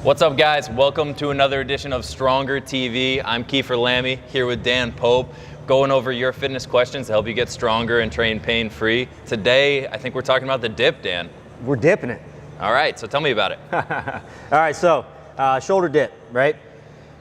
What's up, guys? Welcome to another edition of Stronger TV. I'm Kiefer Lammi here with Dan Pope, going over your fitness questions to help you get stronger and train pain-free. Today, I think we're talking about the dip, Dan. We're dipping it. All right, so tell me about it. All right, so shoulder dip, right?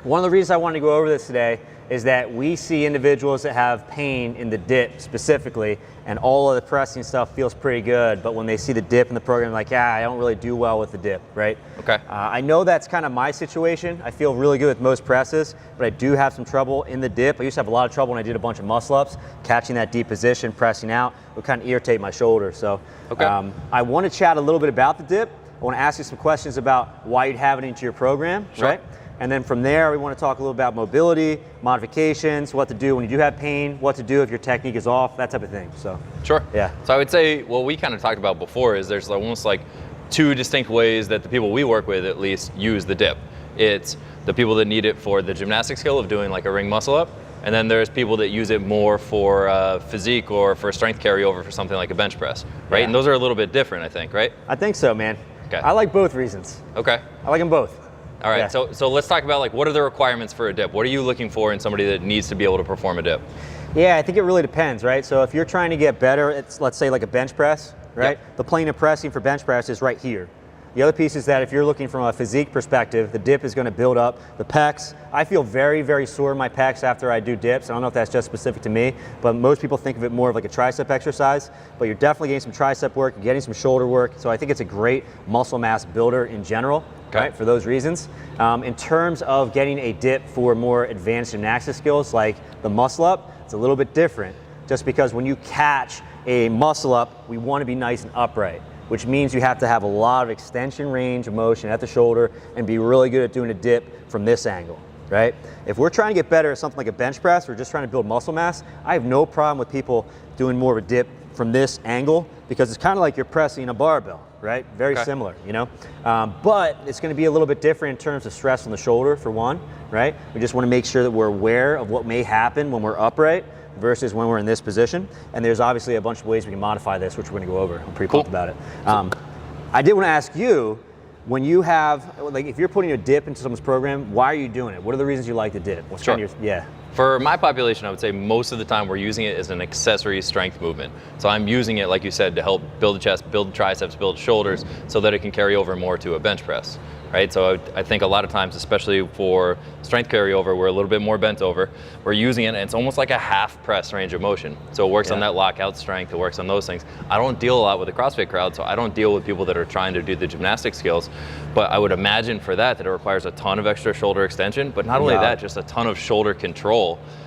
One of the reasons I wanted to go over this today is that we see individuals that have pain in the dip specifically, and all of the pressing stuff feels pretty good, but when they see the dip in the program, like, yeah, I don't really do well with the dip, right? Okay. I know that's kind of my situation. I feel really good with most presses, but I do have some trouble in the dip. I used to have a lot of trouble when I did a bunch of muscle ups, catching that deep position, pressing out, it would kind of irritate my shoulder. So okay. I want to chat a little bit about the dip. I want to ask you some questions about why you'd have it into your program, sure. right? And then from there, we want to talk a little about mobility, modifications, what to do when you do have pain, what to do if your technique is off, that type of thing. So sure. Yeah. So I would say what we kind of talked about before is there's almost like two distinct ways that the people we work with at least use the dip. It's the people that need it for the gymnastic skill of doing like a ring muscle up, and then there's people that use it more for physique or for strength carryover for something like a bench press, right? Yeah. And those are a little bit different, I think, right? I think so, man. Okay. I like both reasons. Okay. I like them both. All right, Yeah. so let's talk about like what are the requirements for a dip? What are you looking for in somebody that needs to be able to perform a dip? Yeah, I think it really depends, right? So if you're trying to get better, it's let's say like a bench press, right? Yep. The plane of pressing for bench press is right here. The other piece is that if you're looking from a physique perspective, the dip is going to build up the pecs. I feel very, very sore in my pecs after I do dips. I don't know if that's just specific to me, but most people think of it more of like a tricep exercise. But you're definitely getting some tricep work, you're getting some shoulder work. So I think it's a great muscle mass builder in general, okay. right? For those reasons. In terms of getting a dip for more advanced gymnastics skills like the muscle up, it's a little bit different. Just because when you catch a muscle up, we want to be nice and upright, which means you have to have a lot of extension range of motion at the shoulder and be really good at doing a dip from this angle, right? If we're trying to get better at something like a bench press or just trying to build muscle mass, I have no problem with people doing more of a dip from this angle because it's kind of like you're pressing a barbell, right? Very okay. similar, you know? But it's going to be a little bit different in terms of stress on the shoulder, for one, right? We just want to make sure that we're aware of what may happen when we're upright versus when we're in this position. And there's obviously a bunch of ways we can modify this, which we're going to go over. I'm pretty pumped about it. I did want to ask you, when you have, like, if you're putting a dip into someone's program, why are you doing it? What are the reasons you like the dip? What's sure. kind of your, yeah. For my population, I would say most of the time we're using it as an accessory strength movement. So I'm using it, like you said, to help build the chest, build triceps, build shoulders, so that it can carry over more to a bench press, right? So I think a lot of times, especially for strength carryover, we're a little bit more bent over. We're using it, and it's almost like a half press range of motion. So it works on that lockout strength, it works on those things. I don't deal a lot with the CrossFit crowd, so I don't deal with people that are trying to do the gymnastic skills, but I would imagine for that it requires a ton of extra shoulder extension, but not only that, just a ton of shoulder control,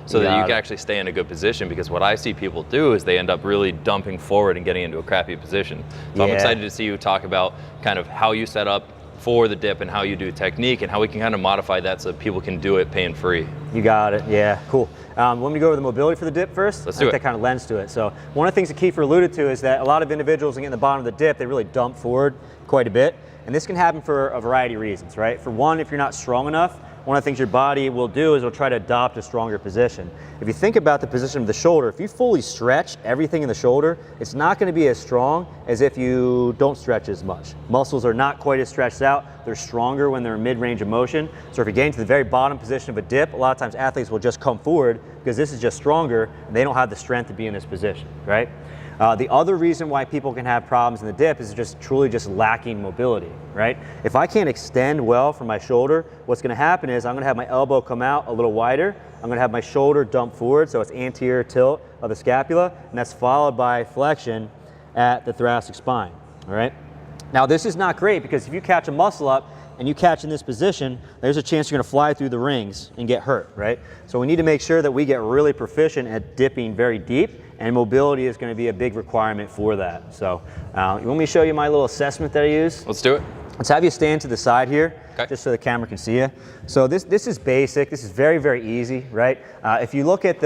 so that you can actually stay in a good position, because what I see people do is they end up really dumping forward and getting into a crappy position. So I'm excited to see you talk about kind of how you set up for the dip and how you do technique and how we can kind of modify that so people can do it pain-free. You got it, yeah, cool. Want me to go over the mobility for the dip first? Let's do it. I think that kind of lends to it. So one of the things that Kiefer alluded to is that a lot of individuals get in the bottom of the dip, they really dump forward quite a bit. And this can happen for a variety of reasons, right? For one, if you're not strong enough, one of the things your body will do is it'll try to adopt a stronger position. If you think about the position of the shoulder, if you fully stretch everything in the shoulder, it's not going to be as strong as if you don't stretch as much. Muscles are not quite as stretched out. They're stronger when they're in mid-range of motion. So if you're getting to the very bottom position of a dip, a lot of times athletes will just come forward because this is just stronger and they don't have the strength to be in this position, right? The other reason why people can have problems in the dip is just truly just lacking mobility, right? If I can't extend well from my shoulder, what's going to happen is I'm going to have my elbow come out a little wider. I'm going to have my shoulder dump forward, so it's anterior tilt of the scapula, and that's followed by flexion at the thoracic spine, all right? Now, this is not great because if you catch a muscle up and you catch in this position, there's a chance you're going to fly through the rings and get hurt, right? So we need to make sure that we get really proficient at dipping very deep, and mobility is going to be a big requirement for that. So you want me to show you my little assessment that I use? Let's do it. Let's have you stand to the side here, just so the camera can see you. So this is basic. This is very, very easy, right? If you look at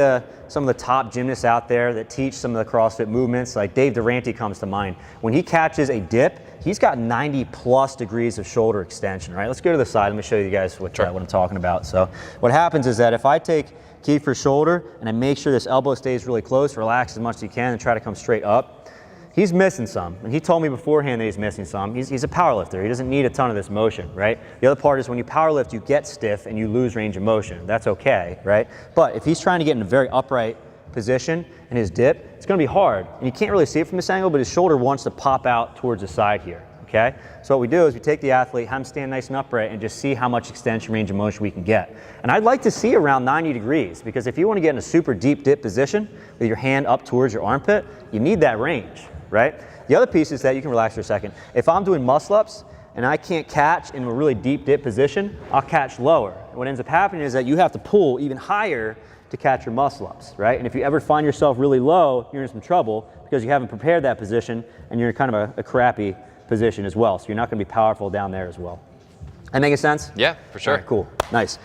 some of the top gymnasts out there that teach some of the CrossFit movements, like Dave Durante comes to mind. When he catches a dip, he's got 90 plus degrees of shoulder extension, right? Let's go to the side. Let me show you guys what I'm talking about. So what happens is that if I take Kiefer's shoulder and I make sure this elbow stays really close, relax as much as you can, and try to come straight up, he's missing some, and he told me beforehand that he's missing some. He's a power lifter. He doesn't need a ton of this motion, right? The other part is when you power lift, you get stiff and you lose range of motion. That's okay, right? But if he's trying to get in a very upright position in his dip, it's going to be hard. And you can't really see it from this angle, but his shoulder wants to pop out towards the side here, okay? So what we do is we take the athlete, have him stand nice and upright, and just see how much extension range of motion we can get. And I'd like to see around 90 degrees, because if you want to get in a super deep dip position with your hand up towards your armpit, you need that range, right? The other piece is that you can relax for a second. If I'm doing muscle ups and I can't catch in a really deep dip position, I'll catch lower. And what ends up happening is that you have to pull even higher to catch your muscle ups, right? And if you ever find yourself really low, you're in some trouble because you haven't prepared that position and you're in kind of a crappy position as well. So you're not going to be powerful down there as well. That making sense? Yeah, for sure. All right, cool, nice.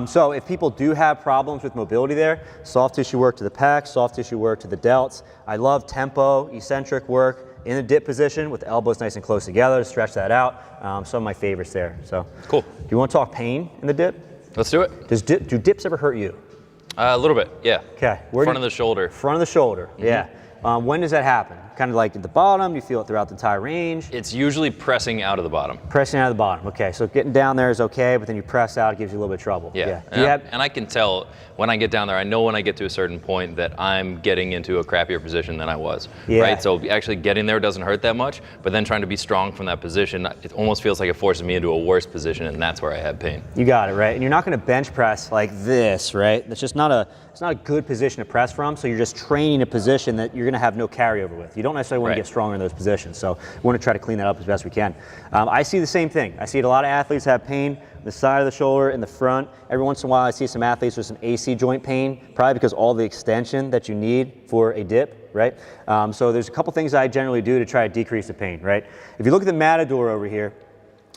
So if people do have problems with mobility there, soft tissue work to the pecs, soft tissue work to the delts. I love tempo, eccentric work in a dip position with the elbows nice and close together to stretch that out. Some of my favorites there. So cool. Do you want to talk pain in the dip? Let's do it. Do dips ever hurt you? A little bit, yeah. Okay. Front of the shoulder. Front of the shoulder, yeah. When does that happen? Kind of like at the bottom? Do you feel it throughout the entire range? It's usually pressing out of the bottom. Pressing out of the bottom, okay. So getting down there is okay, but then you press out, it gives you a little bit of trouble. Yeah. Yeah. And I can tell when I get down there, I know when I get to a certain point that I'm getting into a crappier position than I was, right? So actually getting there doesn't hurt that much, but then trying to be strong from that position, it almost feels like it forces me into a worse position, and that's where I have pain. You got it, right? And you're not going to bench press like this, right? That's just not a good position to press from, so you're just training a position that you're going to have no carryover with. You don't necessarily want to get stronger in those positions, so we want to try to clean that up as best we can. I see the same thing. I see a lot of athletes have pain on the side of the shoulder, in the front. Every once in a while I see some athletes with some AC joint pain, probably because all the extension that you need for a dip, right? So there's a couple things I generally do to try to decrease the pain, right? If you look at the Matador over here,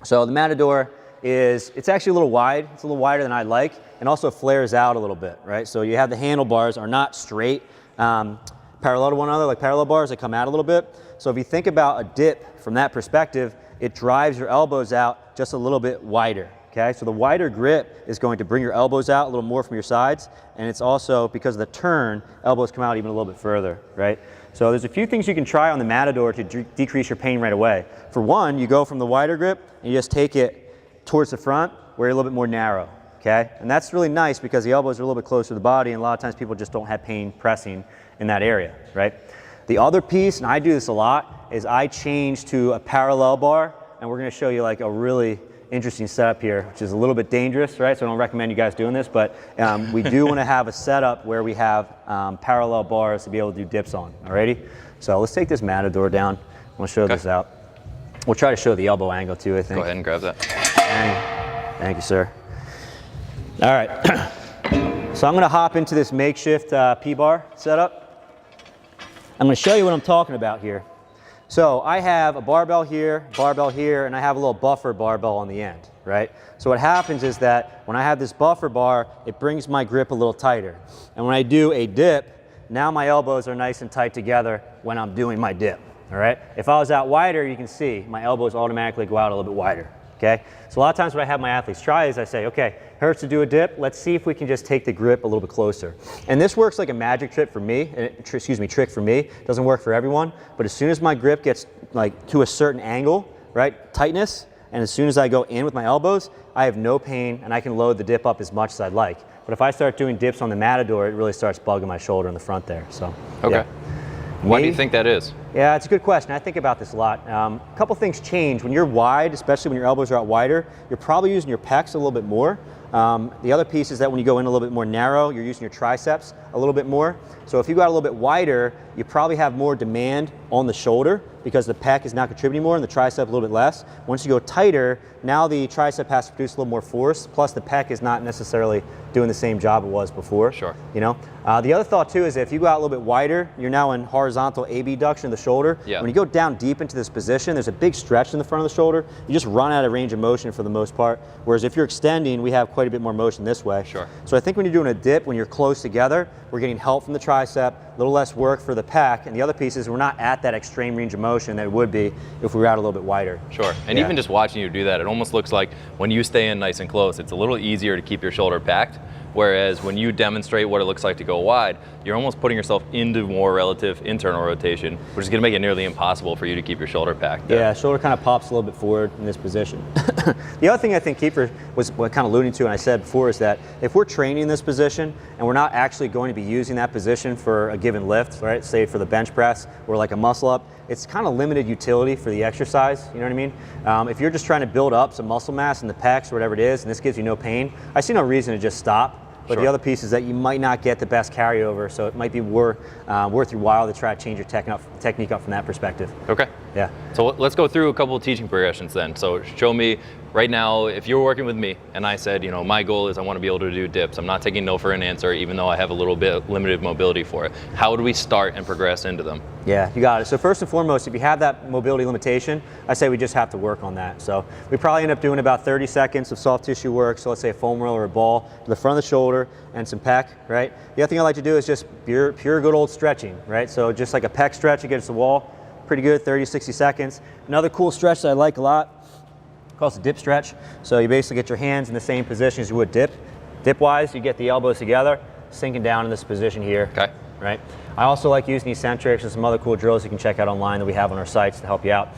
so the Matador it's actually a little wide. It's a little wider than I'd like, and also flares out a little bit, right? So you have the handlebars are not straight, parallel to one another, like parallel bars, they come out a little bit. So if you think about a dip from that perspective, it drives your elbows out just a little bit wider, okay? So the wider grip is going to bring your elbows out a little more from your sides, and it's also, because of the turn, elbows come out even a little bit further, right? So there's a few things you can try on the Matador to decrease your pain right away. For one, you go from the wider grip, and you just take it towards the front where you're a little bit more narrow, okay? And that's really nice because the elbows are a little bit closer to the body, and a lot of times people just don't have pain pressing in that area, right? The other piece, and I do this a lot, is I change to a parallel bar, and we're gonna show you like a really interesting setup here, which is a little bit dangerous, right? So I don't recommend you guys doing this, but we do wanna have a setup where we have parallel bars to be able to do dips on, alrighty? So let's take this Matador down. I'm gonna show this out. We'll try to show the elbow angle too, I think. Go ahead and grab that. Thank you, sir. All right, so I'm gonna hop into this makeshift P-bar setup. I'm gonna show you what I'm talking about here. So I have a barbell here, and I have a little buffer barbell on the end, right? So what happens is that when I have this buffer bar, it brings my grip a little tighter. And when I do a dip, now my elbows are nice and tight together when I'm doing my dip, all right? If I was out wider, you can see my elbows automatically go out a little bit wider. Okay? So a lot of times what I have my athletes try is I say, okay, hurts to do a dip, let's see if we can just take the grip a little bit closer. And this works like a magic trick for me, trick for me. It doesn't work for everyone, but as soon as my grip gets like to a certain angle, right, tightness, and as soon as I go in with my elbows, I have no pain and I can load the dip up as much as I'd like. But if I start doing dips on the Matador, it really starts bugging my shoulder in the front there, so. Okay. Yeah. Why do you think that is? Yeah, it's a good question. I think about this a lot. A couple things change. When you're wide, especially when your elbows are out wider, you're probably using your pecs a little bit more. The other piece is that when you go in a little bit more narrow, you're using your triceps a little bit more. So if you got a little bit wider, you probably have more demand on the shoulder because the pec is not contributing more and the tricep a little bit less. Once you go tighter, now the tricep has to produce a little more force, plus the pec is not necessarily doing the same job it was before. Sure. You know? The other thought too is if you go out a little bit wider, you're now in horizontal abduction of the shoulder. Yeah. When you go down deep into this position, there's a big stretch in the front of the shoulder. You just run out of range of motion for the most part. Whereas if you're extending, we have quite a bit more motion this way. Sure. So I think when you're doing a dip, when you're close together, we're getting help from the tricep, little less work for the pec, and the other piece is we're not at that extreme range of motion that it would be if we were out a little bit wider. Sure, and even just watching you do that, it almost looks like when you stay in nice and close, it's a little easier to keep your shoulder packed, whereas when you demonstrate what it looks like to go wide, you're almost putting yourself into more relative internal rotation, which is going to make it nearly impossible for you to keep your shoulder packed. Yeah, shoulder kind of pops a little bit forward in this position. The other thing I think Kiefer was kind of alluding to, and I said before, is that if we're training in this position and we're not actually going to be using that position for a given lift, right, say for the bench press or like a muscle up, it's kind of limited utility for the exercise, you know what I mean? If you're just trying to build up some muscle mass in the pecs or whatever it is, and this gives you no pain, I see no reason to just stop. But the other piece is that you might not get the best carryover, so it might be worth your while to try to change your technique up from that perspective. Okay. Yeah. So let's go through a couple of teaching progressions then. So show me right now, if you're working with me and I said, you know, my goal is I want to be able to do dips. I'm not taking no for an answer, even though I have a little bit limited mobility for it. How do we start and progress into them? Yeah, you got it. So first and foremost, if you have that mobility limitation, I say we just have to work on that. So we probably end up doing about 30 seconds of soft tissue work. So let's say a foam roll or a ball to the front of the shoulder and some pec, right? The other thing I like to do is just pure good old stretching, right? So just like a pec stretch against the wall, pretty good, 30, 60 seconds. Another cool stretch that I like a lot, called the dip stretch. So you basically get your hands in the same position as you would dip. Dip-wise, you get the elbows together, sinking down in this position here. Okay. Right? I also like using eccentrics and some other cool drills you can check out online that we have on our sites to help you out.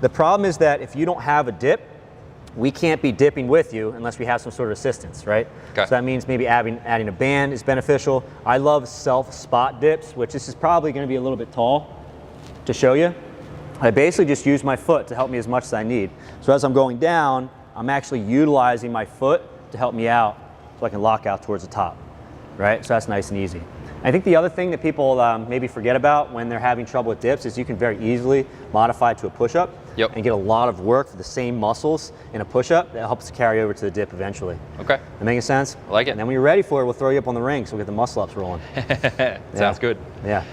The problem is that if you don't have a dip, we can't be dipping with you unless we have some sort of assistance, right? Okay. So that means maybe adding a band is beneficial. I love self-spot dips, which this is probably going to be a little bit tall to show you. I basically just use my foot to help me as much as I need. So as I'm going down, I'm actually utilizing my foot to help me out so I can lock out towards the top, right? So that's nice and easy. I think the other thing that people maybe forget about when they're having trouble with dips is you can very easily modify to a push-up and get a lot of work for the same muscles in a push-up that helps to carry over to the dip eventually. Okay. That making sense? I like it. And then when you're ready for it, we'll throw you up on the ring so we'll get the muscle ups rolling. Sounds good. Yeah.